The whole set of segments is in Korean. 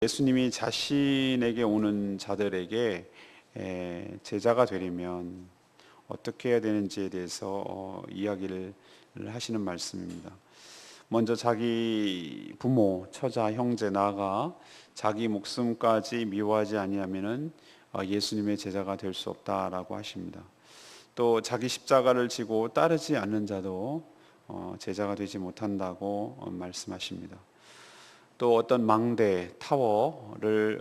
예수님이 자신에게 오는 자들에게 제자가 되려면 어떻게 해야 되는지에 대해서 이야기를 하시는 말씀입니다. 먼저 자기 부모, 처자, 형제, 나아가 자기 목숨까지 미워하지 아니하면은 예수님의 제자가 될 수 없다라고 하십니다. 또 자기 십자가를 지고 따르지 않는 자도 제자가 되지 못한다고 말씀하십니다. 또 어떤 망대, 타워를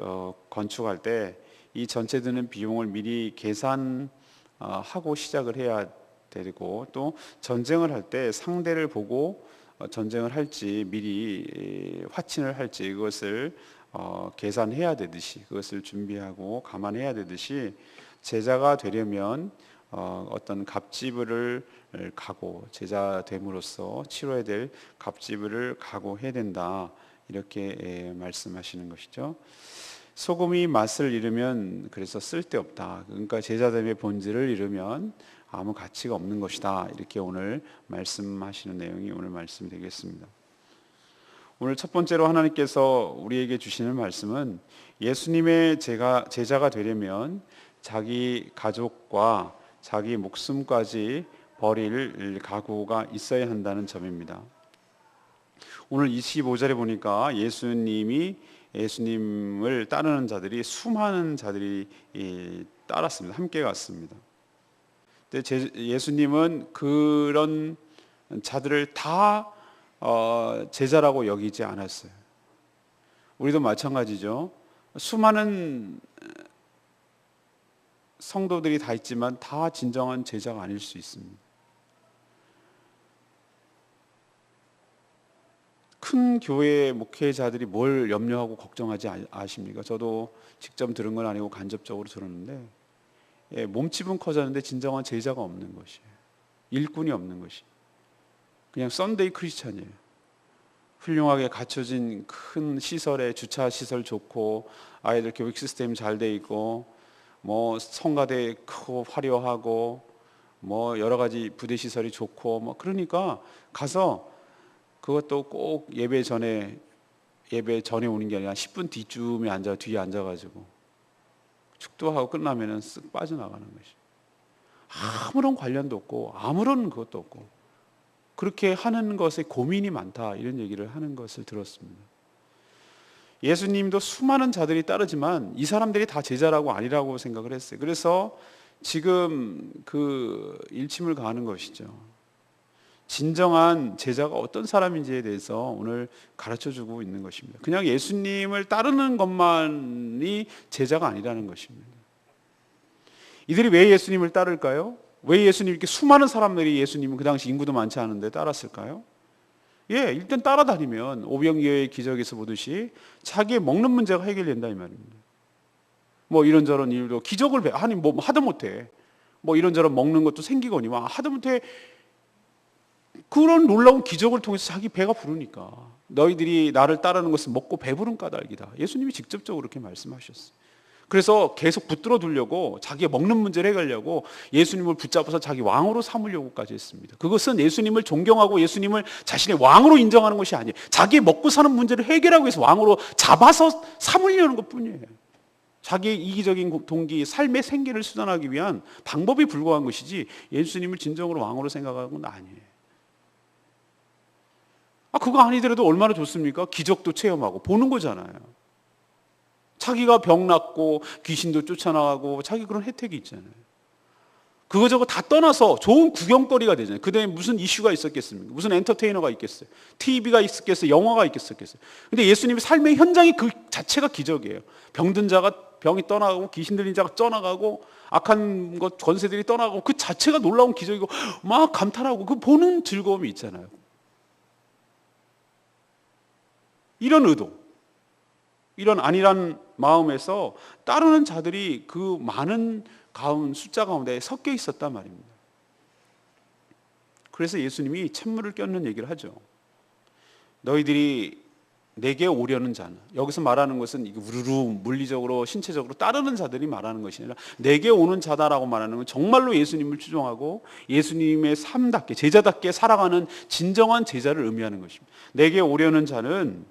건축할 때 이 전체 드는 비용을 미리 계산하고 시작을 해야 되고, 또 전쟁을 할 때 상대를 보고 전쟁을 할지 미리 화친을 할지 이것을 계산해야 되듯이, 그것을 준비하고 감안해야 되듯이 제자가 되려면 어떤 값지불을 가고, 제자 됨으로써 치러야 될 값지불을 각오해야 된다, 이렇게 말씀하시는 것이죠. 소금이 맛을 잃으면 그래서 쓸데없다. 그러니까 제자됨의 본질을 잃으면 아무 가치가 없는 것이다. 이렇게 오늘 말씀하시는 내용이 오늘 말씀이 되겠습니다. 오늘 첫 번째로 하나님께서 우리에게 주시는 말씀은 예수님의 제자가 되려면 자기 가족과 자기 목숨까지 버릴 각오가 있어야 한다는 점입니다. 오늘 25절에 보니까 예수님을 따르는 자들이, 수많은 자들이 따랐습니다. 함께 갔습니다. 근데 예수님은 그런 자들을 다 제자라고 여기지 않았어요. 우리도 마찬가지죠. 수많은 성도들이 다 있지만 다 진정한 제자가 아닐 수 있습니다. 큰 교회 목회자들이 뭘 염려하고 걱정하지 아십니까? 저도 직접 들은 건 아니고 간접적으로 들었는데, 몸집은 커졌는데 진정한 제자가 없는 것이에요. 일꾼이 없는 것이. 그냥 썬데이 크리스찬이에요. 훌륭하게 갖춰진 큰 시설에, 주차 시설 좋고, 아이들 교육 시스템 잘 돼 있고, 뭐 성가대 크고 화려하고, 뭐 여러 가지 부대 시설이 좋고, 뭐 그러니까 가서, 그것도 꼭 예배 전에 오는 게 아니라 10분 뒤에 앉아가지고 축도하고 끝나면은 쓱 빠져나가는 것이. 아무런 관련도 없고 아무런 그것도 없고 그렇게 하는 것에 고민이 많다, 이런 얘기를 하는 것을 들었습니다. 예수님도 수많은 자들이 따르지만 이 사람들이 다 제자라고 아니라고 생각을 했어요. 그래서 지금 그 일침을 가하는 것이죠. 진정한 제자가 어떤 사람인지에 대해서 오늘 가르쳐주고 있는 것입니다. 그냥 예수님을 따르는 것만이 제자가 아니라는 것입니다. 이들이 왜 예수님을 따를까요? 왜 예수님, 이렇게 수많은 사람들이 예수님은 그 당시 인구도 많지 않은데 따랐을까요? 일단 따라다니면 오병이어의 기적에서 보듯이 자기의 먹는 문제가 해결된다, 이 말입니다. 뭐 이런저런 일도 기적을 하니 뭐 하다못해 뭐 이런저런 먹는 것도 생기거니와 하다못해 그런 놀라운 기적을 통해서 자기 배가 부르니까 너희들이 나를 따르는 것은 먹고 배부른 까닭이다. 예수님이 직접적으로 그렇게 말씀하셨어요. 그래서 계속 붙들어 두려고, 자기의 먹는 문제를 해결하려고 예수님을 붙잡아서 자기 왕으로 삼으려고까지 했습니다. 그것은 예수님을 존경하고 예수님을 자신의 왕으로 인정하는 것이 아니에요. 자기의 먹고 사는 문제를 해결하기 위해서 왕으로 잡아서 삼으려는 것뿐이에요. 자기의 이기적인 동기, 삶의 생계를 수단하기 위한 방법이 불과한 것이지 예수님을 진정으로 왕으로 생각하는 건 아니에요. 그거 아니더라도 얼마나 좋습니까? 기적도 체험하고 보는 거잖아요. 자기가 병 낫고 귀신도 쫓아나가고 자기 그런 혜택이 있잖아요. 그거 저거 다 떠나서 좋은 구경거리가 되잖아요. 그다음에 무슨 이슈가 있었겠습니까? 무슨 엔터테이너가 있겠어요? TV가 있었겠어요? 영화가 있겠어요? 근데 예수님의 삶의 현장이 그 자체가 기적이에요. 병든 자가 병이 떠나가고, 귀신 들린 자가 떠나가고, 악한 것 권세들이 떠나가고, 그 자체가 놀라운 기적이고 막 감탄하고 그 보는 즐거움이 있잖아요. 이런 의도, 이런 안일한 마음에서 따르는 자들이 그 많은 숫자 가운데 섞여 있었단 말입니다. 그래서 예수님이 찬물을 껴는 얘기를 하죠. 너희들이 내게 오려는 자는, 여기서 말하는 것은 우르르 물리적으로 신체적으로 따르는 자들이 말하는 것이 아니라 내게 오는 자다라고 말하는 건 정말로 예수님을 추종하고 예수님의 삶답게, 제자답게 살아가는 진정한 제자를 의미하는 것입니다. 내게 오려는 자는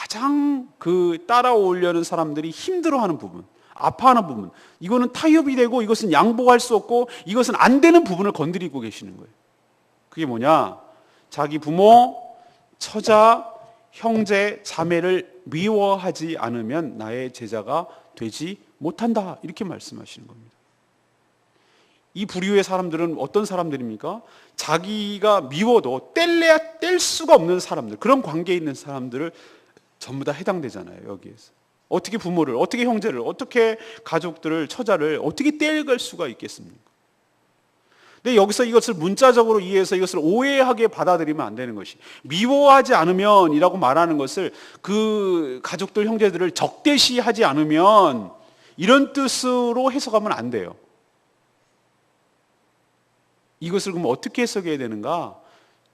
가장 그 따라오려는 사람들이 힘들어하는 부분, 아파하는 부분, 이거는 타협이 되고 이것은 양보할 수 없고 이것은 안 되는 부분을 건드리고 계시는 거예요. 그게 뭐냐? 자기 부모, 처자, 형제, 자매를 미워하지 않으면 나의 제자가 되지 못한다, 이렇게 말씀하시는 겁니다. 이 부류의 사람들은 어떤 사람들입니까? 자기가 미워도 뗄래야 뗄 수가 없는 사람들, 그런 관계에 있는 사람들을 전부 다 해당되잖아요. 여기에서 어떻게 부모를, 어떻게 형제를, 어떻게 가족들을, 처자를 어떻게 떼갈 수가 있겠습니까? 근데 여기서 이것을 문자적으로 이해해서 이것을 오해하게 받아들이면 안 되는 것이, 미워하지 않으면 이라고 말하는 것을 그 가족들, 형제들을 적대시하지 않으면 이런 뜻으로 해석하면 안 돼요. 이것을 그럼 어떻게 해석해야 되는가?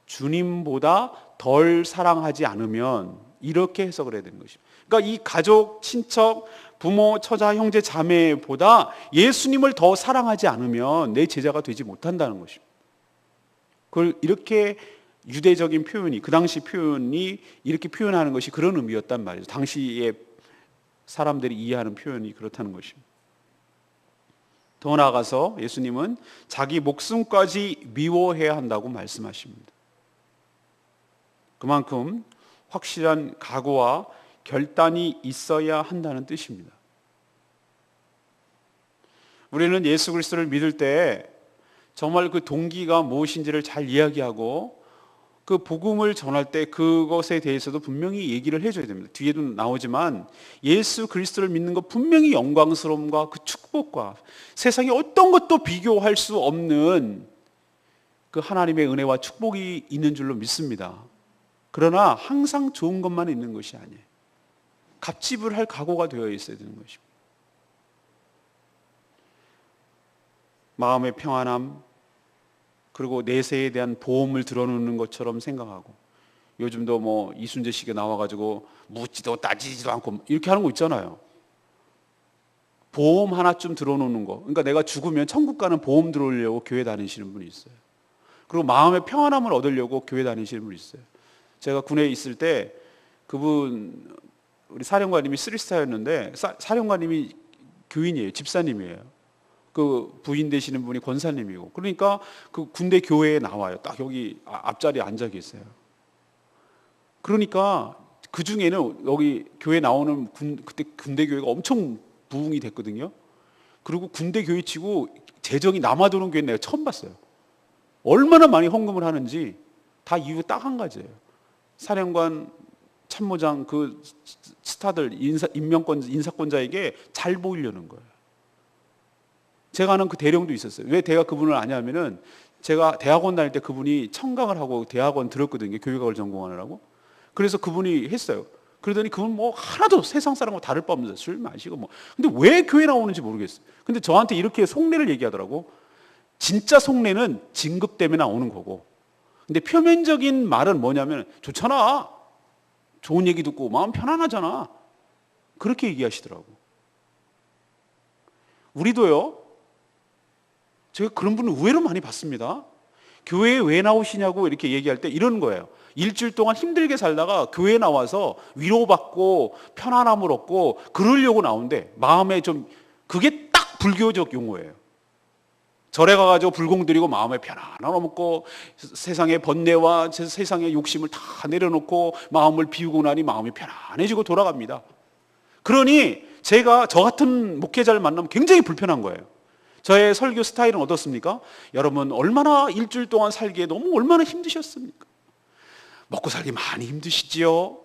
주님보다 덜 사랑하지 않으면, 이렇게 해석을 해야 되는 것입니다. 그러니까 이 가족, 친척, 부모, 처자, 형제, 자매보다 예수님을 더 사랑하지 않으면 내 제자가 되지 못한다는 것입니다. 그걸 이렇게 유대적인 표현이, 그 당시 표현이 이렇게 표현하는 것이 그런 의미였단 말이죠. 당시에 사람들이 이해하는 표현이 그렇다는 것입니다. 더 나아가서 예수님은 자기 목숨까지 미워해야 한다고 말씀하십니다. 그만큼 확실한 각오와 결단이 있어야 한다는 뜻입니다. 우리는 예수 그리스도를 믿을 때 정말 그 동기가 무엇인지를 잘 이야기하고 그 복음을 전할 때 그것에 대해서도 분명히 얘기를 해줘야 됩니다. 뒤에도 나오지만 예수 그리스도를 믿는 것 분명히 영광스러움과 그 축복과 세상에 어떤 것도 비교할 수 없는 그 하나님의 은혜와 축복이 있는 줄로 믿습니다. 그러나 항상 좋은 것만 있는 것이 아니에요. 갑집을 할 각오가 되어 있어야 되는 것입니다. 마음의 평안함, 그리고 내세에 대한 보험을 들어놓는 것처럼 생각하고, 요즘도 뭐 이순재 씨가 나와가지고 묻지도 따지지도 않고 이렇게 하는 거 있잖아요. 보험 하나쯤 들어놓는 거. 그러니까 내가 죽으면 천국 가는 보험 들어오려고 교회 다니시는 분이 있어요. 그리고 마음의 평안함을 얻으려고 교회 다니시는 분이 있어요. 제가 군에 있을 때 그분, 우리 사령관님이 3스타였는데 사령관님이 교인이에요. 집사님이에요. 그 부인 되시는 분이 권사님이고, 그러니까 그 군대 교회에 나와요. 딱 여기 앞자리에 앉아 계세요. 그러니까 그 중에는 여기 교회 나오는 그때 군대 교회가 엄청 부흥이 됐거든요. 그리고 군대 교회 치고 재정이 남아도는 교회는 내가 처음 봤어요. 얼마나 많이 헌금을 하는지 다 이유 딱 한 가지예요. 사령관, 참모장, 그 스타들, 인사권자에게 잘 보이려는 거예요. 제가 아는 그 대령도 있었어요. 왜 제가 그분을 아냐면은 제가 대학원 다닐 때 그분이 청강을 하고 대학원 들었거든요. 교육학을 전공하느라고. 그래서 그분이 했어요. 그러더니 그분 뭐 하나도 세상 사람과 다를 바 없는데 술 마시고 뭐. 근데 왜 교회 나오는지 모르겠어요. 근데 저한테 이렇게 속내를 얘기하더라고. 진짜 속내는 진급 때문에 나오는 거고. 근데 표면적인 말은 뭐냐면 좋잖아. 좋은 얘기 듣고 마음 편안하잖아. 그렇게 얘기하시더라고. 우리도요. 제가 그런 분을 의외로 많이 봤습니다. 교회에 왜 나오시냐고 이렇게 얘기할 때 이런 거예요. 일주일 동안 힘들게 살다가 교회에 나와서 위로받고 편안함을 얻고 그러려고 나오는데 마음에 좀, 그게 딱 불교적 용어예요. 절에 가가지고 불공 드리고 마음에 편안함을 얻고 세상의 번뇌와 세상의 욕심을 다 내려놓고 마음을 비우고 나니 마음이 편안해지고 돌아갑니다. 그러니 제가 저 같은 목회자를 만나면 굉장히 불편한 거예요. 저의 설교 스타일은 어떻습니까? 여러분 얼마나 일주일 동안 살기에 너무 얼마나 힘드셨습니까? 먹고 살기 많이 힘드시지요?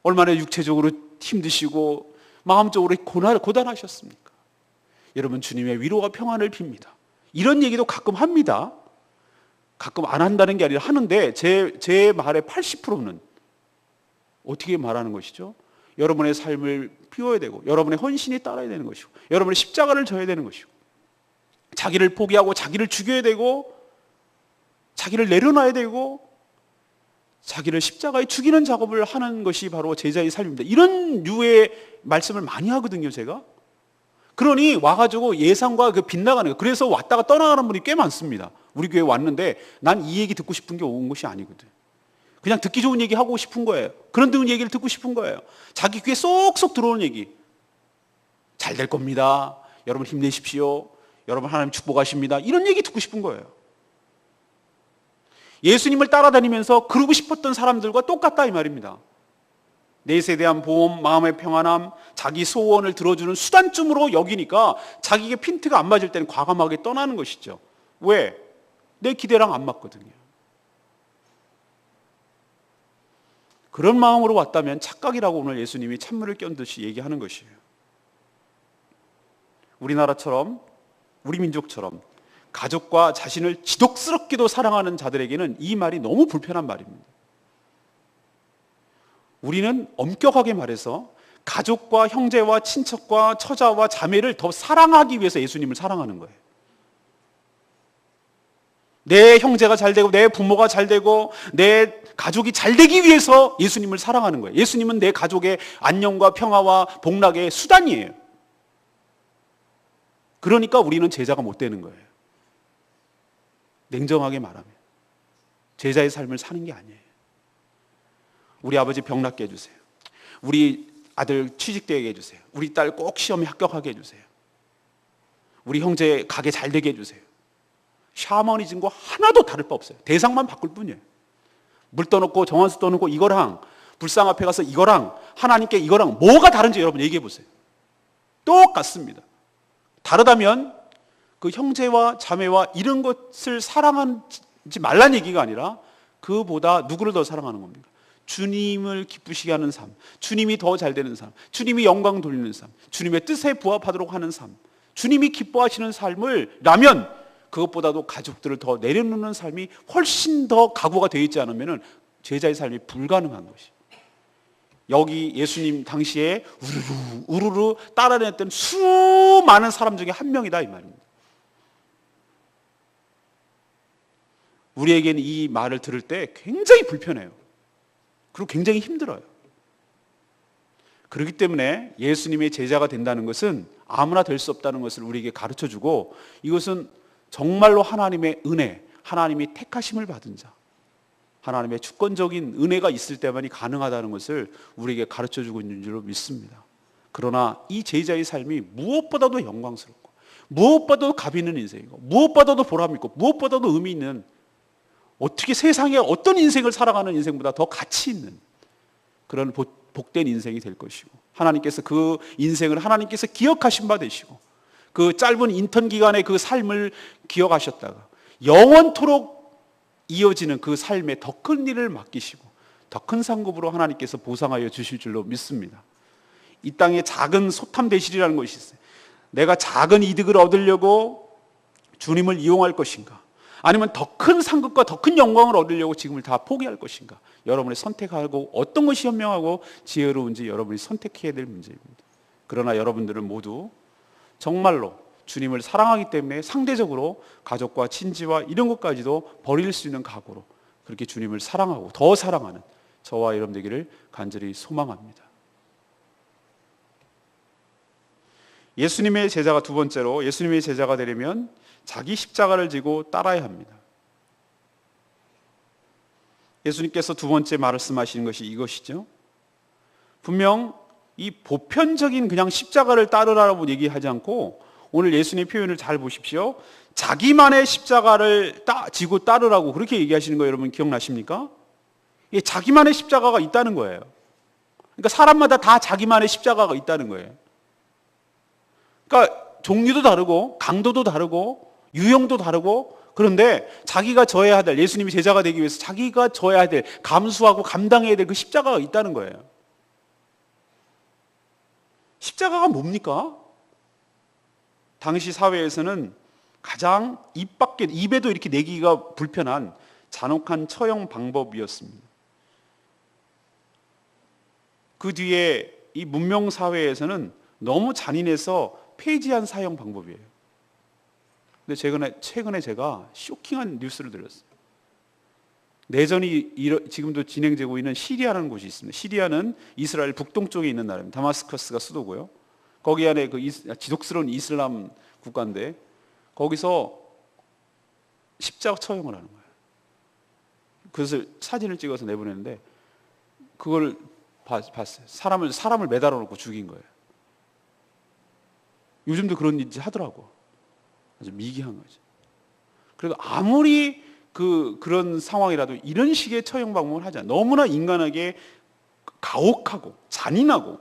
얼마나 육체적으로 힘드시고 마음적으로 고단하셨습니까? 여러분 주님의 위로와 평안을 빕니다. 이런 얘기도 가끔 합니다. 가끔 안 한다는 게 아니라 하는데 제 말의 80%는 어떻게 말하는 것이죠? 여러분의 삶을 피워야 되고 여러분의 헌신이 따라야 되는 것이고 여러분의 십자가를 져야 되는 것이고 자기를 포기하고 자기를 죽여야 되고 자기를 내려놔야 되고 자기를 십자가에 죽이는 작업을 하는 것이 바로 제자의 삶입니다. 이런 류의 말씀을 많이 하거든요, 제가. 그러니 와가지고 예상과 그 빗나가는 거예요. 그래서 왔다가 떠나가는 분이 꽤 많습니다. 우리 교회 왔는데 난 이 얘기 듣고 싶은 게 온 것이 아니거든. 그냥 듣기 좋은 얘기 하고 싶은 거예요. 그런 얘기를 듣고 싶은 거예요. 자기 귀에 쏙쏙 들어오는 얘기. 잘 될 겁니다. 여러분 힘내십시오. 여러분 하나님 축복하십니다. 이런 얘기 듣고 싶은 거예요. 예수님을 따라다니면서 그러고 싶었던 사람들과 똑같다 이 말입니다. 내세에 대한 보험, 마음의 평안함, 자기 소원을 들어주는 수단쯤으로 여기니까 자기에게 핀트가 안 맞을 때는 과감하게 떠나는 것이죠. 왜? 내 기대랑 안 맞거든요. 그런 마음으로 왔다면 착각이라고 오늘 예수님이 찬물을 껴 듯이 얘기하는 것이에요. 우리나라처럼, 우리 민족처럼 가족과 자신을 지독스럽게도 사랑하는 자들에게는 이 말이 너무 불편한 말입니다. 우리는 엄격하게 말해서 가족과 형제와 친척과 처자와 자매를 더 사랑하기 위해서 예수님을 사랑하는 거예요. 내 형제가 잘 되고 내 부모가 잘 되고 내 가족이 잘 되기 위해서 예수님을 사랑하는 거예요. 예수님은 내 가족의 안녕과 평화와 복락의 수단이에요. 그러니까 우리는 제자가 못 되는 거예요. 냉정하게 말하면 제자의 삶을 사는 게 아니에요. 우리 아버지 병 낫게 해주세요. 우리 아들 취직되게 해주세요. 우리 딸 꼭 시험에 합격하게 해주세요. 우리 형제 가게 잘 되게 해주세요. 샤머니즘과 하나도 다를 바 없어요. 대상만 바꿀 뿐이에요. 물 떠놓고 정원수 떠놓고 이거랑 불상 앞에 가서 이거랑 하나님께 이거랑 뭐가 다른지 여러분 얘기해 보세요. 똑같습니다. 다르다면 그 형제와 자매와 이런 것을 사랑하지 말란 얘기가 아니라 그보다 누구를 더 사랑하는 겁니까? 주님을 기쁘시게 하는 삶, 주님이 더 잘 되는 삶, 주님이 영광 돌리는 삶, 주님의 뜻에 부합하도록 하는 삶, 주님이 기뻐하시는 삶을 라면 그것보다도 가족들을 더 내려놓는 삶이 훨씬 더 각오가 되어 있지 않으면 제자의 삶이 불가능한 것이. 여기 예수님 당시에 우르르 따라다녔던 수많은 사람 중에 한 명이다 이 말입니다. 우리에게는 이 말을 들을 때 굉장히 불편해요. 그리고 굉장히 힘들어요. 그렇기 때문에 예수님의 제자가 된다는 것은 아무나 될 수 없다는 것을 우리에게 가르쳐주고 이것은 정말로 하나님의 은혜, 하나님이 택하심을 받은 자, 하나님의 주권적인 은혜가 있을 때만이 가능하다는 것을 우리에게 가르쳐주고 있는 줄로 믿습니다. 그러나 이 제자의 삶이 무엇보다도 영광스럽고 무엇보다도 값 있는 인생이고 무엇보다도 보람 있고 무엇보다도 의미 있는, 어떻게 세상에 어떤 인생을 살아가는 인생보다 더 가치 있는 그런 복된 인생이 될 것이고, 하나님께서 그 인생을 하나님께서 기억하신 바 되시고 그 짧은 인턴 기간의 그 삶을 기억하셨다가 영원토록 이어지는 그 삶에 더 큰 일을 맡기시고 더 큰 상급으로 하나님께서 보상하여 주실 줄로 믿습니다. 이 땅에 작은 소탐대실이라는 것이 있어요. 내가 작은 이득을 얻으려고 주님을 이용할 것인가, 아니면 더 큰 상급과 더 큰 영광을 얻으려고 지금을 다 포기할 것인가, 여러분이 선택하고 어떤 것이 현명하고 지혜로운지 여러분이 선택해야 될 문제입니다. 그러나 여러분들은 모두 정말로 주님을 사랑하기 때문에 상대적으로 가족과 친지와 이런 것까지도 버릴 수 있는 각오로 그렇게 주님을 사랑하고 더 사랑하는 저와 여러분 되기를 간절히 소망합니다. 예수님의 제자가 두 번째로, 예수님의 제자가 되려면 자기 십자가를 지고 따라야 합니다. 예수님께서 두 번째 말씀하시는 것이 이것이죠. 분명 이 보편적인 그냥 십자가를 따르라고 얘기하지 않고 오늘 예수님의 표현을 잘 보십시오. 자기만의 십자가를 지고 따르라고 그렇게 얘기하시는 거 여러분 기억나십니까? 예, 자기만의 십자가가 있다는 거예요. 그러니까 사람마다 다 자기만의 십자가가 있다는 거예요. 그러니까 종류도 다르고 강도도 다르고 유형도 다르고, 그런데 자기가 져야 될, 예수님이 제자가 되기 위해서 자기가 져야 될, 감수하고 감당해야 될 그 십자가가 있다는 거예요. 십자가가 뭡니까? 당시 사회에서는 가장 입에도 이렇게 내기가 불편한 잔혹한 처형 방법이었습니다. 그 뒤에 이 문명 사회에서는 너무 잔인해서 폐지한 사형 방법이에요. 근데 최근에 제가 쇼킹한 뉴스를 들었어요. 내전이 지금도 진행되고 있는 시리아라는 곳이 있습니다. 시리아는 이스라엘 북동쪽에 있는 나라입니다. 다마스커스가 수도고요. 거기 안에 그 지독스러운 이슬람 국가인데 거기서 십자가 처형을 하는 거예요. 그것을 사진을 찍어서 내보냈는데 그걸 봤어요. 사람을 매달아 놓고 죽인 거예요. 요즘도 그런 일이 하더라고. 아주 미개한 거죠. 그래도 아무리 그런 상황이라도 이런 식의 처형 방법을 하지 않아요. 너무나 인간에게 가혹하고 잔인하고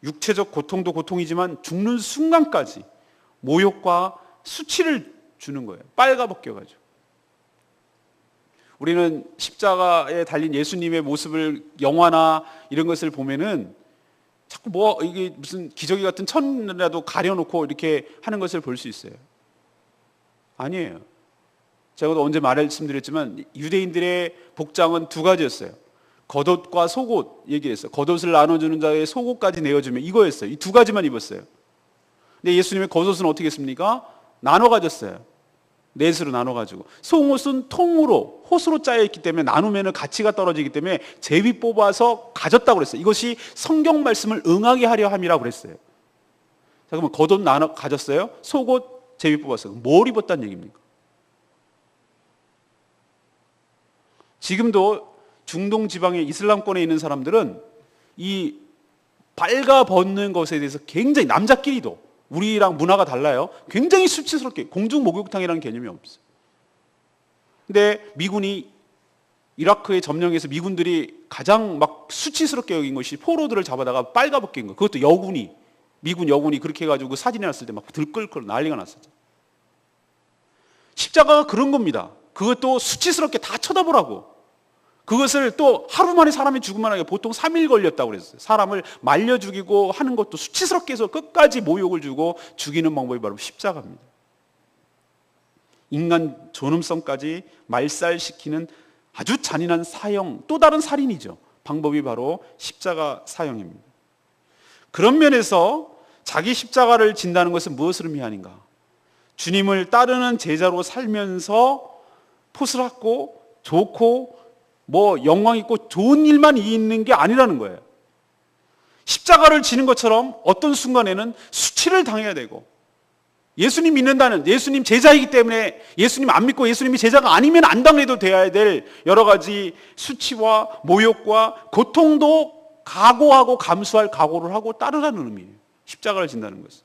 육체적 고통도 고통이지만 죽는 순간까지 모욕과 수치를 주는 거예요. 빨가벗겨가지고. 우리는 십자가에 달린 예수님의 모습을 영화나 이런 것을 보면은 자꾸 이게 무슨 기저귀 같은 천이라도 가려놓고 이렇게 하는 것을 볼 수 있어요. 아니에요. 제가 언제 말씀드렸지만 유대인들의 복장은 두 가지였어요. 겉옷과 속옷 얘기했어요. 겉옷을 나눠주는 자의 속옷까지 내어주면 이거였어요. 이 두 가지만 입었어요. 근데 예수님의 겉옷은 어떻게 했습니까? 나눠 가졌어요. 넷으로 나눠가지고. 속옷은 통으로 호수로 짜여 있기 때문에 나누면 가치가 떨어지기 때문에 제비 뽑아서 가졌다고 그랬어요. 이것이 성경 말씀을 응하게 하려 함이라고 그랬어요. 자, 그러면 겉옷 나눠 가졌어요. 속옷 제비 뽑았어요. 뭘 입었다는 얘기입니까? 지금도 중동 지방의 이슬람권에 있는 사람들은 이 빨가 벗는 것에 대해서 굉장히, 남자끼리도 우리랑 문화가 달라요. 굉장히 수치스럽게, 공중 목욕탕이라는 개념이 없어요. 근데 미군이 이라크에 점령해서 미군들이 가장 막 수치스럽게 여긴 것이 포로들을 잡아다가 빨가벗긴 거. 그것도 여군이, 미군 여군이 그렇게 해가지고 사진에 났을 때 막 들끓고 난리가 났었죠. 십자가가 그런 겁니다. 그것도 수치스럽게 다 쳐다보라고. 그것을 또 하루 만에 사람이 죽으면 하게 보통 3일 걸렸다고 그랬어요. 사람을 말려 죽이고 하는 것도 수치스럽게 해서 끝까지 모욕을 주고 죽이는 방법이 바로 십자가입니다. 인간 존엄성까지 말살시키는 아주 잔인한 사형, 또 다른 살인이죠. 방법이 바로 십자가 사형입니다. 그런 면에서 자기 십자가를 진다는 것은 무엇을 의미하는가? 주님을 따르는 제자로 살면서 포스럽고 좋고 영광 있고 좋은 일만 있는 게 아니라는 거예요. 십자가를 지는 것처럼 어떤 순간에는 수치를 당해야 되고, 예수님 믿는다는, 예수님 제자이기 때문에 예수님 안 믿고 예수님이 제자가 아니면 안 당해도 돼야 될 여러 가지 수치와 모욕과 고통도 각오하고 감수할 각오를 하고 따르라는 의미예요. 십자가를 진다는 것은.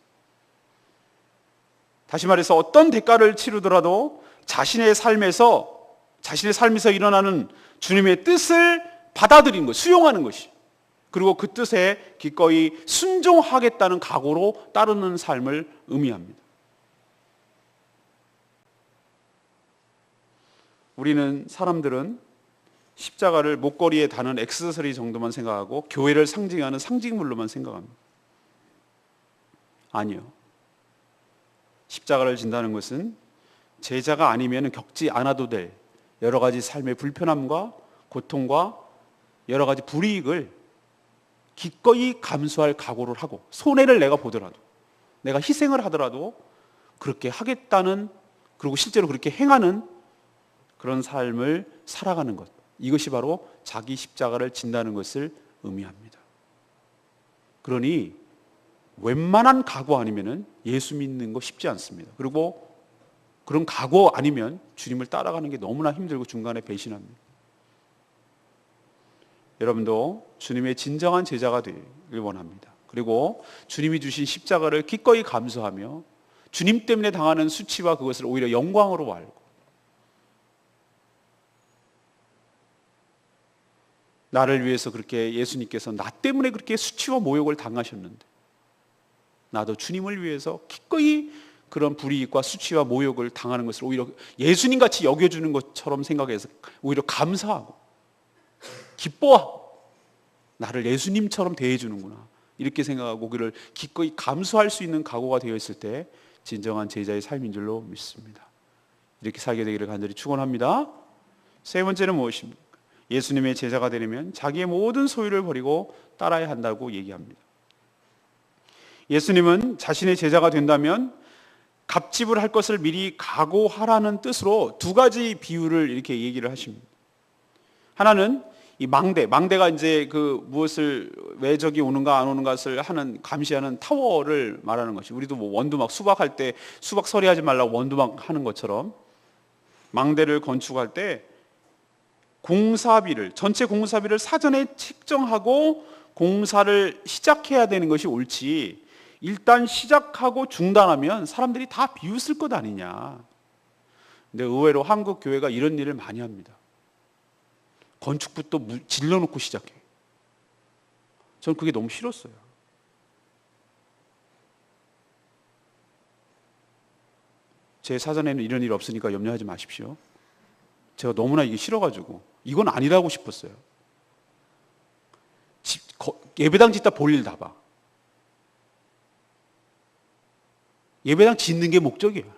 다시 말해서 어떤 대가를 치르더라도 자신의 삶에서 일어나는 주님의 뜻을 받아들이는 것, 수용하는 것이, 그리고 그 뜻에 기꺼이 순종하겠다는 각오로 따르는 삶을 의미합니다. 사람들은 십자가를 목걸이에 다는 액세서리 정도만 생각하고 교회를 상징하는 상징물로만 생각합니다. 아니요. 십자가를 진다는 것은 제자가 아니면 겪지 않아도 될 여러 가지 삶의 불편함과 고통과 여러 가지 불이익을 기꺼이 감수할 각오를 하고, 손해를 내가 보더라도, 내가 희생을 하더라도 그렇게 하겠다는, 그리고 실제로 그렇게 행하는 그런 삶을 살아가는 것, 이것이 바로 자기 십자가를 진다는 것을 의미합니다. 그러니 웬만한 각오 아니면 예수 믿는 거 쉽지 않습니다. 그리고 그런 각오 아니면 주님을 따라가는 게 너무나 힘들고 중간에 배신합니다. 여러분도 주님의 진정한 제자가 되길 원합니다. 그리고 주님이 주신 십자가를 기꺼이 감수하며 주님 때문에 당하는 수치와 그것을 오히려 영광으로 알고, 나를 위해서 그렇게 예수님께서 나 때문에 그렇게 수치와 모욕을 당하셨는데 나도 주님을 위해서 기꺼이 그런 불이익과 수치와 모욕을 당하는 것을 오히려 예수님같이 여겨주는 것처럼 생각해서 오히려 감사하고 기뻐하고, 나를 예수님처럼 대해주는구나 이렇게 생각하고 그를 기꺼이 감수할 수 있는 각오가 되어 있을 때 진정한 제자의 삶인 줄로 믿습니다. 이렇게 살게 되기를 간절히 축원합니다. 세 번째는 무엇입니까? 예수님의 제자가 되려면 자기의 모든 소유를 버리고 따라야 한다고 얘기합니다. 예수님은 자신의 제자가 된다면 갑집을 할 것을 미리 각오하라는 뜻으로 두 가지 비유를 이렇게 얘기를 하십니다. 하나는 이 망대가 이제 무엇을, 왜 적이 오는가 안 오는 것을 감시하는 타워를 말하는 것이, 우리도 원두막 수박할 때 수박 서리하지 말라고 원두막 하는 것처럼 망대를 건축할 때 전체 공사비를 사전에 책정하고 공사를 시작해야 되는 것이 옳지, 일단 시작하고 중단하면 사람들이 다 비웃을 것 아니냐. 근데 의외로 한국 교회가 이런 일을 많이 합니다. 건축부터 질러놓고 시작해. 저는 그게 너무 싫었어요. 제 사전에는 이런 일 없으니까 염려하지 마십시오. 제가 너무나 이게 싫어가지고 이건 아니라고 싶었어요. 예배당 짓다 볼일 다 봐. 예배당 짓는 게 목적이에요.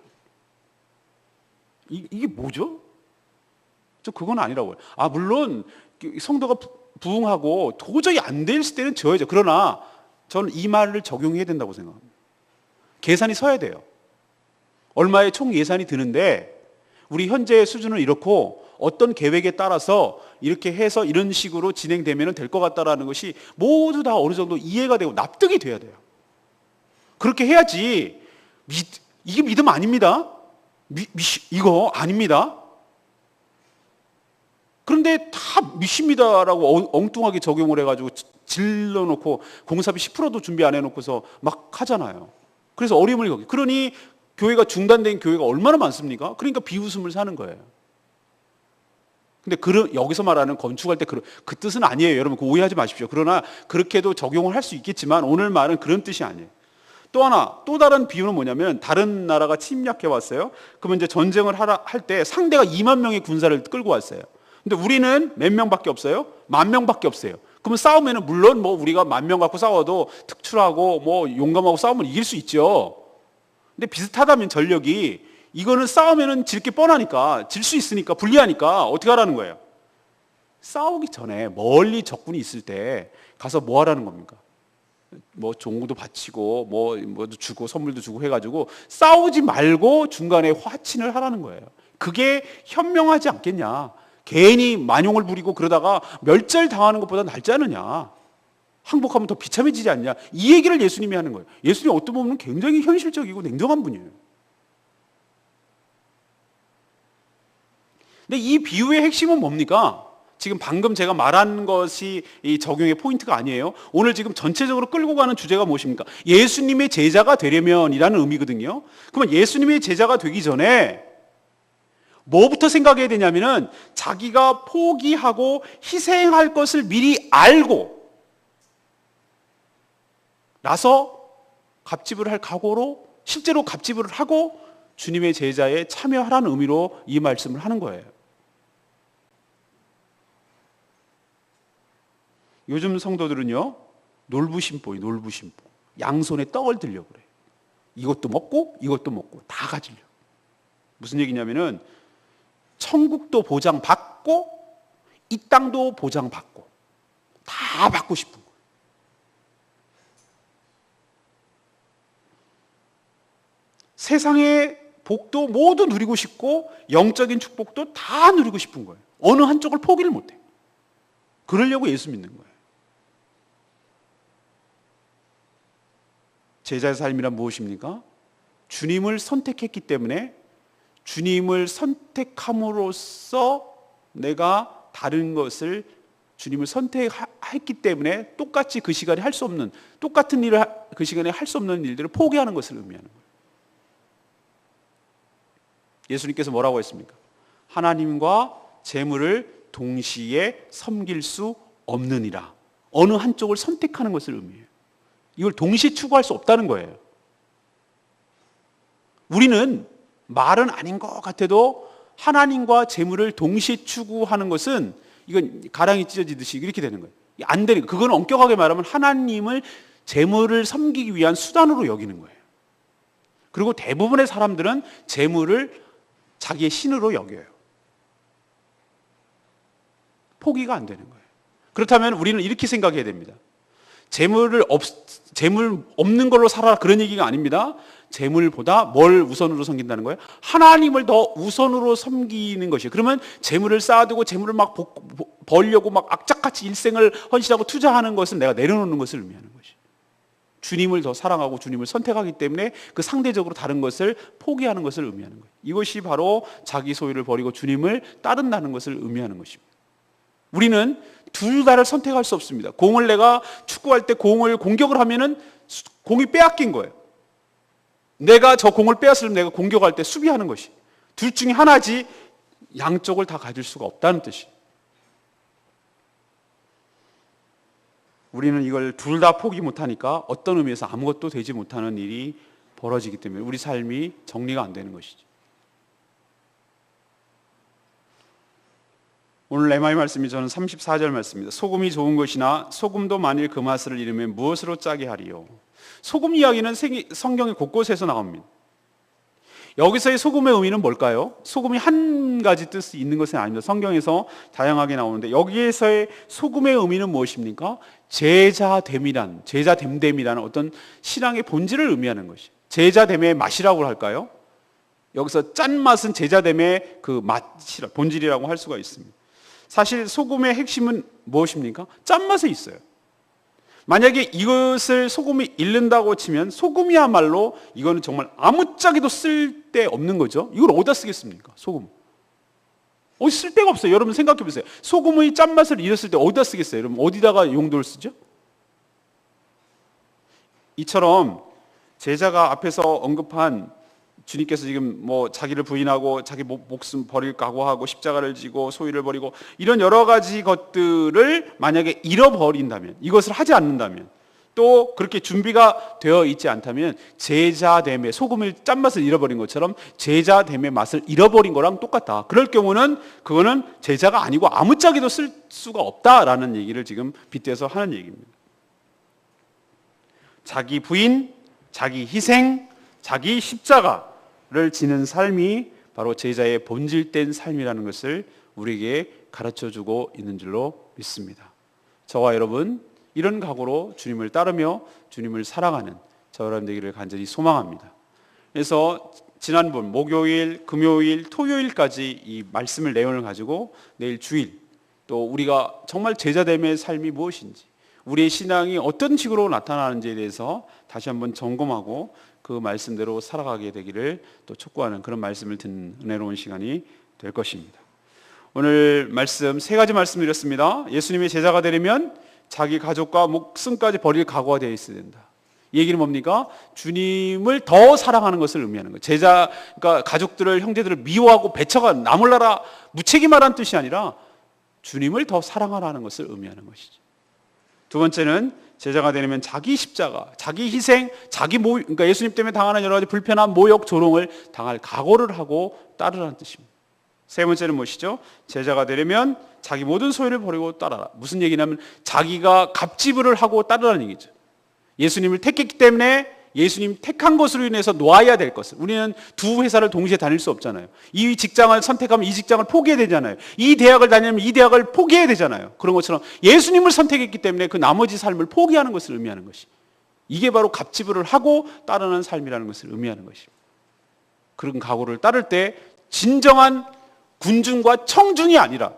이게 뭐죠? 저 그건 아니라고요. 물론 성도가 부흥하고 도저히 안 될 때는 져야죠. 그러나 저는 이 말을 적용해야 된다고 생각합니다. 계산이 서야 돼요. 얼마의 총 예산이 드는데 우리 현재의 수준은 이렇고 어떤 계획에 따라서 이렇게 해서 이런 식으로 진행되면 될 것 같다라는 것이 모두 다 어느 정도 이해가 되고 납득이 돼야 돼요. 그렇게 해야지. 이게 믿음 아닙니다. 이거 아닙니다. 그런데 다 믿습니다라고 엉뚱하게 적용을 해가지고 질러놓고 공사비 10%도 준비 안 해놓고서 막 하잖아요. 그래서 어려움을 겪기. 그러니 교회가 중단된 교회가 얼마나 많습니까? 그러니까 비웃음을 사는 거예요. 근데 여기서 말하는 건축할 때 그 뜻은 아니에요. 여러분 오해하지 마십시오. 그러나 그렇게도 적용을 할 수 있겠지만 오늘 말은 그런 뜻이 아니에요. 또 다른 비유는 뭐냐면 다른 나라가 침략해 왔어요. 그러면 이제 전쟁을 할 때 상대가 2만 명의 군사를 끌고 왔어요. 근데 우리는 몇 명밖에 없어요? 10,000명밖에 없어요. 그러면 싸우면은 물론 우리가 10,000명 갖고 싸워도 특출하고 용감하고 싸우면 이길 수 있죠. 근데 비슷하다면 전력이 이거는 싸우면은 질 게 뻔하니까 질 수 있으니까 불리하니까 어떻게 하라는 거예요? 싸우기 전에 멀리 적군이 있을 때 가서 뭐 하라는 겁니까? 종도 바치고 뭐도 주고 선물도 주고 해가지고 싸우지 말고 중간에 화친을 하라는 거예요. 그게 현명하지 않겠냐? 괜히 만용을 부리고 그러다가 멸절당하는 것보다 낫지 않느냐? 항복하면 더 비참해지지 않냐? 이 얘기를 예수님이 하는 거예요. 예수님이 어떤 부분은 굉장히 현실적이고 냉정한 분이에요. 근데 이 비유의 핵심은 뭡니까? 지금 방금 제가 말한 것이 이 적용의 포인트가 아니에요. 오늘 지금 전체적으로 끌고 가는 주제가 무엇입니까? 예수님의 제자가 되려면 이라는 의미거든요. 그러면 예수님의 제자가 되기 전에 뭐부터 생각해야 되냐면은 자기가 포기하고 희생할 것을 미리 알고 나서 갑집을 할 각오로 실제로 갑집을 하고 주님의 제자에 참여하라는 의미로 이 말씀을 하는 거예요. 요즘 성도들은요, 놀부심보예요. 놀부심보. 양손에 떡을 들려고 그래. 이것도 먹고 다 가지려고. 무슨 얘기냐면은 천국도 보장받고 이 땅도 보장받고 다 받고 싶은 거예요. 세상의 복도 모두 누리고 싶고 영적인 축복도 다 누리고 싶은 거예요. 어느 한쪽을 포기를 못해. 그러려고 예수 믿는 거예요. 제자의 삶이란 무엇입니까? 주님을 선택했기 때문에 주님을 선택함으로써 내가 다른 것을 주님을 선택했기 때문에 똑같이 그 시간에 할 수 없는 똑같은 일을 그 시간에 할 수 없는 일들을 포기하는 것을 의미하는 거예요. 예수님께서 뭐라고 했습니까? 하나님과 재물을 동시에 섬길 수 없느니라. 어느 한쪽을 선택하는 것을 의미해요. 이걸 동시에 추구할 수 없다는 거예요. 우리는 말은 아닌 것 같아도 하나님과 재물을 동시에 추구하는 것은 이건 가랑이 찢어지듯이 이렇게 되는 거예요. 안 되는 거예요. 그건 엄격하게 말하면 하나님을 재물을 섬기기 위한 수단으로 여기는 거예요. 그리고 대부분의 사람들은 재물을 자기의 신으로 여겨요. 포기가 안 되는 거예요. 그렇다면 우리는 이렇게 생각해야 됩니다. 재물 없는 걸로 살아라 그런 얘기가 아닙니다. 재물보다 뭘 우선으로 섬긴다는 거예요? 하나님을 더 우선으로 섬기는 것이에요. 그러면 재물을 쌓아두고 재물을 막 벌려고 막 악착같이 일생을 헌신하고 투자하는 것은 내가 내려놓는 것을 의미하는 것이에요. 주님을 더 사랑하고 주님을 선택하기 때문에 그 상대적으로 다른 것을 포기하는 것을 의미하는 거예요. 이것이 바로 자기 소유를 버리고 주님을 따른다는 것을 의미하는 것입니다. 우리는 둘 다를 선택할 수 없습니다. 공을 내가 축구할 때 공을 공격을 하면은 공이 빼앗긴 거예요. 내가 저 공을 빼앗으면 내가 공격할 때 수비하는 것이. 둘 중에 하나지 양쪽을 다 가질 수가 없다는 뜻이에요. 우리는 이걸 둘 다 포기 못하니까 어떤 의미에서 아무것도 되지 못하는 일이 벌어지기 때문에 우리 삶이 정리가 안 되는 것이죠. 오늘 레마의 말씀이 저는 34절 말씀입니다. 소금이 좋은 것이나 소금도 만일 그 맛을 잃으면 무엇으로 짜게 하리요. 소금 이야기는 성경의 곳곳에서 나옵니다. 여기서의 소금의 의미는 뭘까요? 소금이 한 가지 뜻이 있는 것은 아닙니다. 성경에서 다양하게 나오는데 여기에서의 소금의 의미는 무엇입니까? 제자됨이라는 어떤 신앙의 본질을 의미하는 것이에요. 제자됨의 맛이라고 할까요? 여기서 짠맛은 제자됨의 그 맛이라 본질이라고 할 수가 있습니다. 사실 소금의 핵심은 무엇입니까? 짠맛에 있어요. 만약에 이것을 소금이 잃는다고 치면 소금이야말로 이거는 정말 아무짝에도 쓸데없는 거죠. 이걸 어디다 쓰겠습니까? 소금. 어디 쓸 데가 없어요. 여러분 생각해 보세요. 소금의 짠맛을 잃었을 때 어디다 쓰겠어요? 여러분 어디다가 용도를 쓰죠? 이처럼 제자가 앞에서 언급한 주님께서 지금 뭐 자기를 부인하고 자기 목숨 버릴 각오하고 십자가를 지고 소유를 버리고 이런 여러 가지 것들을 만약에 잃어버린다면, 이것을 하지 않는다면, 또 그렇게 준비가 되어 있지 않다면 제자됨의 소금을 짠맛을 잃어버린 것처럼 제자됨의 맛을 잃어버린 거랑 똑같다. 그럴 경우는 그거는 제자가 아니고 아무짝에도 쓸 수가 없다라는 얘기를 지금 빗대서 하는 얘기입니다. 자기 부인, 자기 희생, 자기 십자가를 지는 삶이 바로 제자의 본질된 삶이라는 것을 우리에게 가르쳐주고 있는 줄로 믿습니다. 저와 여러분 이런 각오로 주님을 따르며 주님을 사랑하는 저 여러분 되기를 간절히 소망합니다. 그래서 지난번 목요일, 금요일, 토요일까지 이 말씀을 내용을 가지고 내일 주일 또 우리가 정말 제자됨의 삶이 무엇인지, 우리의 신앙이 어떤 식으로 나타나는지에 대해서 다시 한번 점검하고 그 말씀대로 살아가게 되기를 또 촉구하는 그런 말씀을 듣는 은혜로운 시간이 될 것입니다. 오늘 말씀 세 가지 말씀드렸습니다. 예수님의 제자가 되려면 자기 가족과 목숨까지 버릴 각오가 되어 있어야 된다. 이 얘기는 뭡니까? 주님을 더 사랑하는 것을 의미하는 거예요. 제자, 그러니까 가족들을, 형제들을 미워하고 배척하, 나몰라라 무책임하라는 뜻이 아니라 주님을 더 사랑하라는 것을 의미하는 것이죠. 두 번째는 제자가 되려면 자기 십자가, 자기 희생, 그러니까 예수님 때문에 당하는 여러 가지 불편한 모욕, 조롱을 당할 각오를 하고 따르라는 뜻입니다. 세 번째는 무엇이죠? 제자가 되려면 자기 모든 소유를 버리고 따라라. 무슨 얘기냐면 자기가 갑지불을 하고 따르라는 얘기죠. 예수님을 택했기 때문에 예수님 택한 것으로 인해서 놓아야 될 것을, 우리는 두 회사를 동시에 다닐 수 없잖아요. 이 직장을 선택하면 이 직장을 포기해야 되잖아요. 이 대학을 다니면 이 대학을 포기해야 되잖아요. 그런 것처럼 예수님을 선택했기 때문에 그 나머지 삶을 포기하는 것을 의미하는 것이, 이게 바로 갑지불을 하고 따르는 삶이라는 것을 의미하는 것입니다. 그런 각오를 따를 때 진정한 군중과 청중이 아니라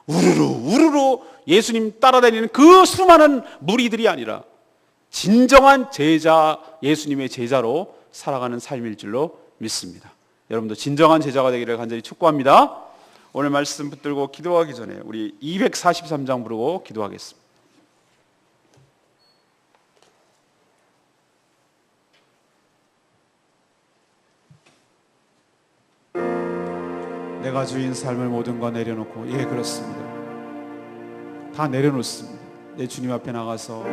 우르르 예수님 따라다니는 그 수많은 무리들이 아니라 진정한 제자, 예수님의 제자로 살아가는 삶일 줄로 믿습니다. 여러분도 진정한 제자가 되기를 간절히 축복합니다. 오늘 말씀 붙들고 기도하기 전에 우리 243장 부르고 기도하겠습니다. 내가 주인 삶을 모든 거 내려놓고, 예 그렇습니다. 다 내려놓습니다. 내 주님 앞에 나가서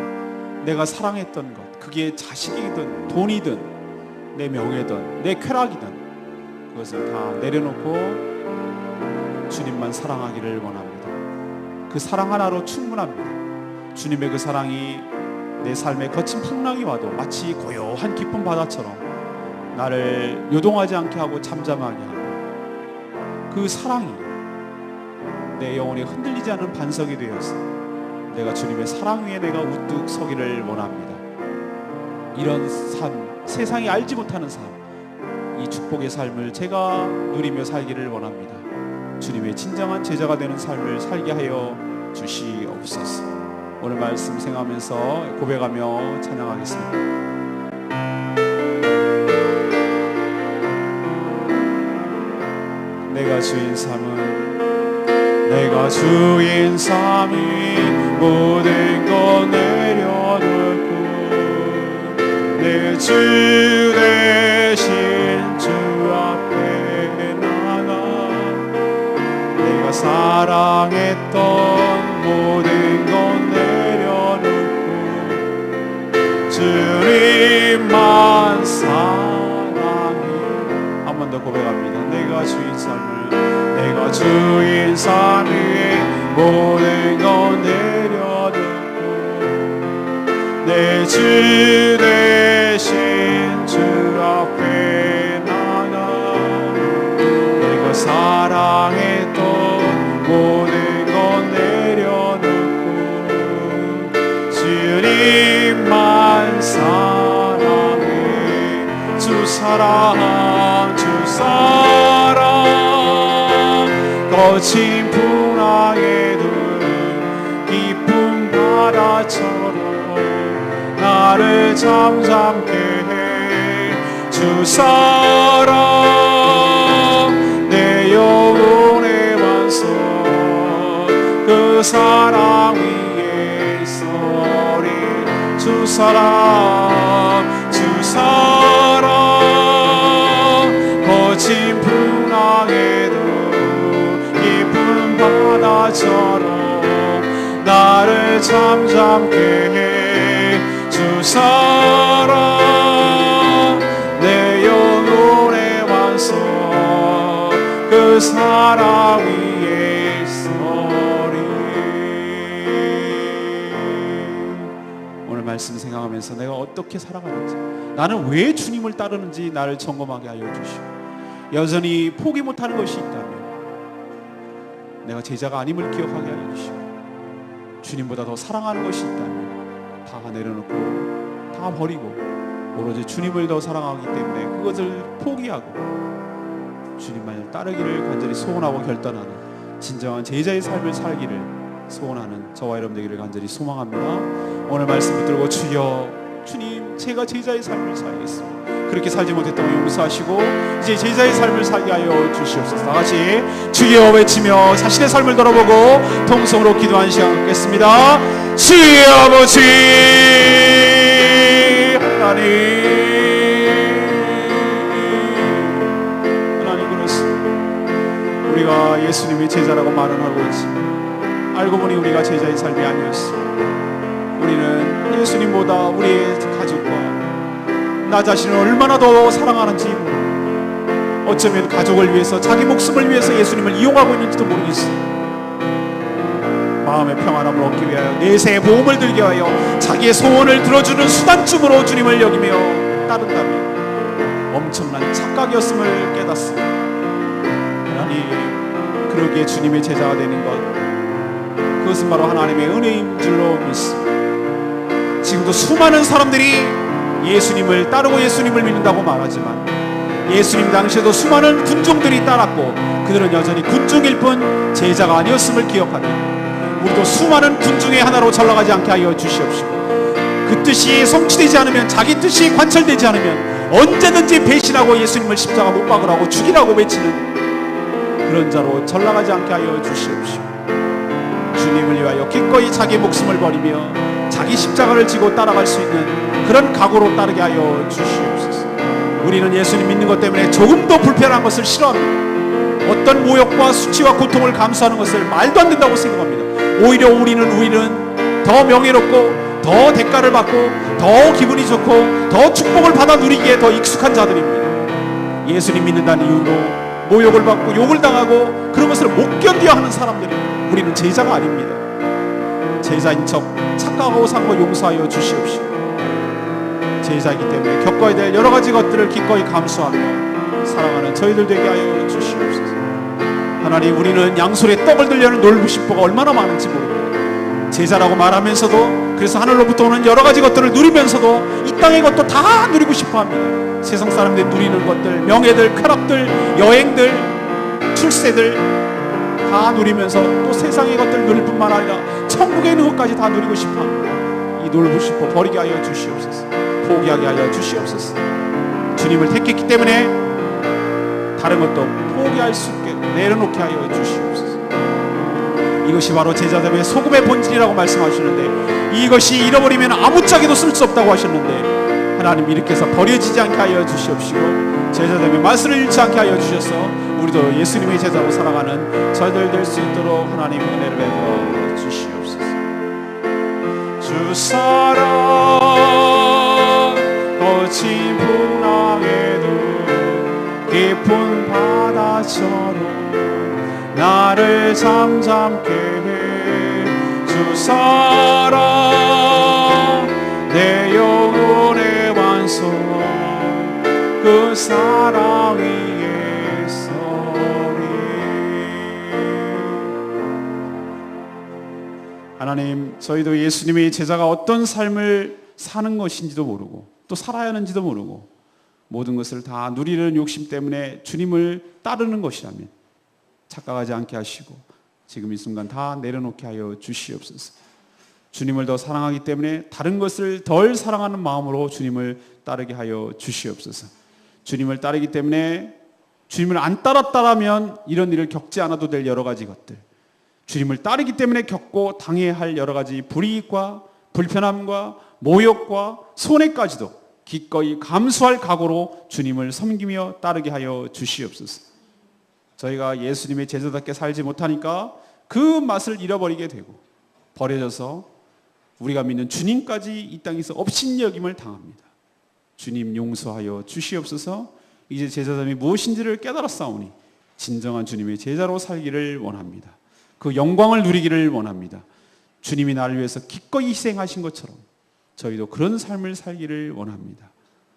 내가 사랑했던 것, 그게 자식이든 돈이든 내 명예든 내 쾌락이든 그것을 다 내려놓고 주님만 사랑하기를 원합니다. 그 사랑 하나로 충분합니다. 주님의 그 사랑이 내 삶에 거친 풍랑이 와도 마치 고요한 깊은 바다처럼 나를 요동하지 않게 하고 잠잠하게 하고, 그 사랑이 내 영혼에 흔들리지 않는 반석이 되어서 내가 주님의 사랑 위에 내가 우뚝 서기를 원합니다. 이런 삶, 세상이 알지 못하는 삶, 이 축복의 삶을 제가 누리며 살기를 원합니다. 주님의 진정한 제자가 되는 삶을 살게 하여 주시옵소서. 오늘 말씀 생각하면서 고백하며 찬양하겠습니다. 내가 주인 삼은 내가 주인 삼은 모든 것 내려놓고 내 주 대신 주 앞에 나가 내가 사랑했던 모든 것 내려놓고 주님만 사랑해. 한 번 더 고백합니다. 내가 주인 삶을 내가 주인 삶을 모든 것 내려놓고 내 주 대신 주 앞에 나가 내가 사랑했던 모든 것 내려놓고 주님만 사랑해. 주 사랑 주 사랑 거친 풍랑에도 깊은 바다처럼 나를 잠잠케 해. 주 사랑 내 영혼의 완성 그 사랑 위에 있으리. 주 사랑 주 사랑 거친 풍랑에도 깊은 바다처럼 나를 잠잠케 해. 주 사랑 내 영혼의 완성 그 사랑 위에 있으리. 오늘 말씀 생각하면서 내가 어떻게 살아가는지 나는 왜 주님을 따르는지 나를 점검하게 하여 주시고 여전히 포기 못하는 것이 있다면 내가 제자가 아님을 기억하게 하여 주시고 주님보다 더 사랑하는 것이 있다면 다 내려놓고 다 버리고 오로지 주님을 더 사랑하기 때문에 그것을 포기하고 주님만을 따르기를 간절히 소원하고 결단하는 진정한 제자의 삶을 살기를 소원하는 저와 여러분 되기를 간절히 소망합니다. 오늘 말씀 붙들고 주여 주님 제가 제자의 삶을 살겠습니다. 그렇게 살지 못했던 거 용서하시고 이제 제자의 삶을 살게 하여 주시옵소서. 다같이 주여 외치며 자신의 삶을 돌아보고 통성으로 기도하는 시간 갖겠습니다. 주여 아버지 하나님 그렇습니다. 우리가 예수님이 제자라고 말은 하고 있습니다. 알고 보니 우리가 제자의 삶이 아니었습니다. 우리는 예수님보다 우리의 가족과 나 자신을 얼마나 더 사랑하는지 어쩌면 가족을 위해서 자기 목숨을 위해서 예수님을 이용하고 있는지도 모르겠어요. 마음의 평안함을 얻기 위하여 내세의 보험을 들게 하여 자기의 소원을 들어주는 수단쯤으로 주님을 여기며 따른다면 엄청난 착각이었음을 깨닫습니다. 하나님 그러기에 주님의 제자가 되는 것 그것은 바로 하나님의 은혜인 줄로 믿습니다. 지금도 수많은 사람들이 예수님을 따르고 예수님을 믿는다고 말하지만 예수님 당시에도 수많은 군중들이 따랐고 그들은 여전히 군중일 뿐 제자가 아니었음을 기억하되 우리도 수많은 군중의 하나로 전락하지 않게 하여 주시옵시고 그 뜻이 성취되지 않으면 자기 뜻이 관철되지 않으면 언제든지 배신하고 예수님을 십자가 못 박으라고 죽이라고 외치는 그런 자로 전락하지 않게 하여 주시옵시고 주님을 위하여 기꺼이 자기 목숨을 버리며 자기 십자가를 지고 따라갈 수 있는 그런 각오로 따르게 하여 주시옵소서. 우리는 예수님 믿는 것 때문에 조금도 불편한 것을 싫어합니다. 어떤 모욕과 수치와 고통을 감수하는 것을 말도 안 된다고 생각합니다. 오히려 우리는 더 명예롭고 더 대가를 받고 더 기분이 좋고 더 축복을 받아 누리기에 더 익숙한 자들입니다. 예수님 믿는다는 이유로 모욕을 받고 욕을 당하고 그런 것을 못 견뎌 하는 사람들입니다. 우리는 제자가 아닙니다. 제자인 척 착각하고 산 거 용서하여 주시옵시고 제자이기 때문에 겪어야 될 여러 가지 것들을 기꺼이 감수하며 사랑하는 저희들 되게 하여 주시옵소서. 하나님 우리는 양손에 떡을 들려는 놀부심보가 얼마나 많은지 모릅니다. 제자라고 말하면서도 그래서 하늘로부터 오는 여러 가지 것들을 누리면서도 이 땅의 것도 다 누리고 싶어합니다. 세상 사람들이 누리는 것들 명예들 쾌락들 여행들 출세들 다 누리면서 또 세상의 것들 누릴 뿐만 아니라 천국에 있는 것까지 다 누리고 싶어합니다. 이 놀고 싶어 버리게 하여 주시옵소서. 포기하게 하여 주시옵소서. 주님을 택했기 때문에 다른 것도 포기할 수 있게 내려놓게 하여 주시옵소서. 이것이 바로 제자됨의 소금의 본질이라고 말씀하시는데, 이것이 잃어버리면 아무짝에도 쓸 수 없다고 하셨는데, 하나님 이렇게 해서 버려지지 않게 하여 주시옵시고 제자됨의 맛을 잃지 않게 하여 주셔서 우리도 예수님의 제자로 살아가는 저희들 될 수 있도록 하나님 은혜를 베풀어 주시옵소서. 주 사랑 거친 풍랑에도 깊은 바다처럼 나를 잠잠케 해. 주 사랑 내 영혼의 완성 그 사랑 위에 서리. 하나님, 저희도 예수님의 제자가 어떤 삶을 사는 것인지도 모르고 또 살아야 하는지도 모르고 모든 것을 다 누리려는 욕심 때문에 주님을 따르는 것이라면 착각하지 않게 하시고 지금 이 순간 다 내려놓게 하여 주시옵소서. 주님을 더 사랑하기 때문에 다른 것을 덜 사랑하는 마음으로 주님을 따르게 하여 주시옵소서. 주님을 따르기 때문에 주님을 안 따랐다라면 이런 일을 겪지 않아도 될 여러 가지 것들, 주님을 따르기 때문에 겪고 당해야 할 여러 가지 불이익과 불편함과 모욕과 손해까지도 기꺼이 감수할 각오로 주님을 섬기며 따르게 하여 주시옵소서. 저희가 예수님의 제자답게 살지 못하니까 그 맛을 잃어버리게 되고 버려져서 우리가 믿는 주님까지 이 땅에서 업신여김을 당합니다. 주님 용서하여 주시옵소서. 이제 제자됨이 무엇인지를 깨달았사오니 진정한 주님의 제자로 살기를 원합니다. 그 영광을 누리기를 원합니다. 주님이 나를 위해서 기꺼이 희생하신 것처럼 저희도 그런 삶을 살기를 원합니다.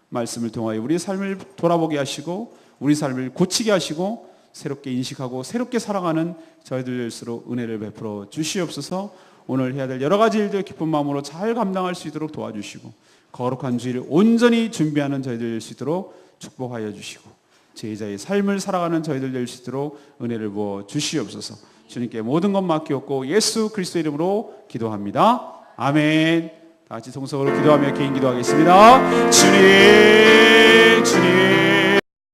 말씀을 통하여 우리의 삶을 돌아보게 하시고 우리 삶을 고치게 하시고 새롭게 인식하고 새롭게 살아가는 저희들 될수록 은혜를 베풀어 주시옵소서. 오늘 해야 될 여러 가지 일들 기쁜 마음으로 잘 감당할 수 있도록 도와주시고 거룩한 주일을 온전히 준비하는 저희들 될 수 있도록 축복하여 주시고 제자의 삶을 살아가는 저희들 될 수 있도록 은혜를 부어 주시옵소서. 주님께 모든 것 맡기옵고 예수 그리스도 이름으로 기도합니다. 아멘. 다 같이 동성으로 기도하며 개인 기도하겠습니다. 주님, 주님.